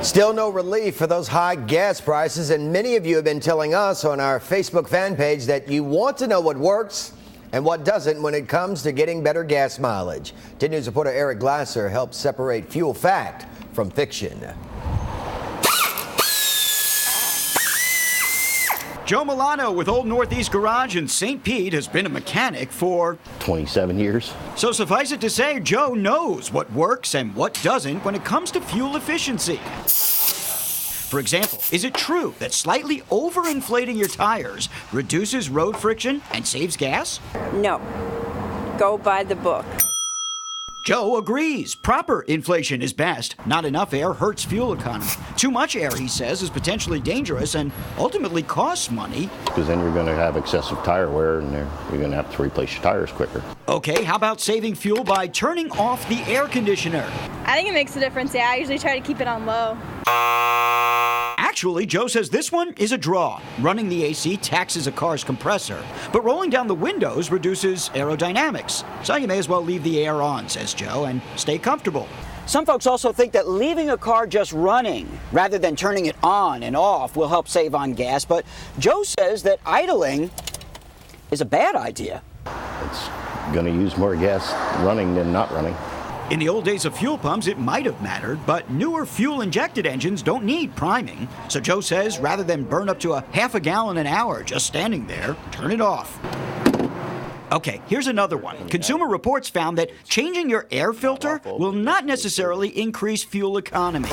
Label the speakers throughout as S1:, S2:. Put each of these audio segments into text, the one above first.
S1: Still no relief for those high gas prices, and many of you have been telling us on our Facebook fan page that you want to know what works and what doesn't when it comes to getting better gas mileage. 10 News reporter Eric Glasser helps separate fuel fact from fiction.
S2: Joe Milano with Old Northeast Garage in St. Pete has been a mechanic for
S3: 27 years.
S2: So suffice it to say, Joe knows what works and what doesn't when it comes to fuel efficiency. For example, is it true that slightly overinflating your tires reduces road friction and saves gas?
S4: No. Go by the book.
S2: Joe agrees. Proper inflation is best. Not enough air hurts fuel economy. Too much air, he says, is potentially dangerous and ultimately costs money.
S3: Because then you're going to have excessive tire wear and you're going to have to replace your tires quicker.
S2: Okay, how about saving fuel by turning off the air conditioner?
S5: I think it makes a difference, yeah. I usually try to keep it on low.
S2: Actually, Joe says this one is a draw. Running the AC taxes a car's compressor, but rolling down the windows reduces aerodynamics. So you may as well leave the air on, says Joe, and stay comfortable. Some folks also think that leaving a car just running rather than turning it on and off will help save on gas, but Joe says that idling is a bad idea.
S3: It's going to use more gas running than not running.
S2: In the old days of fuel pumps, it might have mattered, but newer fuel-injected engines don't need priming. So Joe says rather than burn up to a half a gallon an hour just standing there, turn it off. Okay, here's another one. Consumer Reports found that changing your air filter will not necessarily increase fuel economy.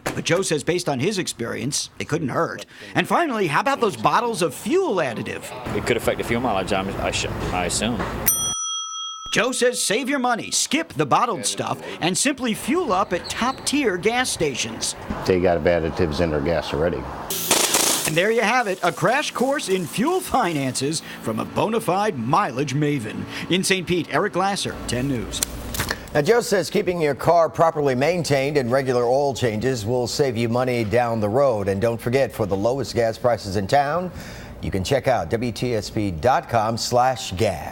S2: But Joe says based on his experience, it couldn't hurt. And finally, how about those bottles of fuel additive?
S6: It could affect the fuel mileage, I assume.
S2: Joe says save your money, skip the bottled stuff, and simply fuel up at top-tier gas stations.
S3: They got additives in their gas already.
S2: And there you have it, a crash course in fuel finances from a bona fide mileage maven. In St. Pete, Eric Glasser, 10 News.
S1: Now, Joe says keeping your car properly maintained and regular oil changes will save you money down the road. And don't forget, for the lowest gas prices in town, you can check out WTSP.com/gas.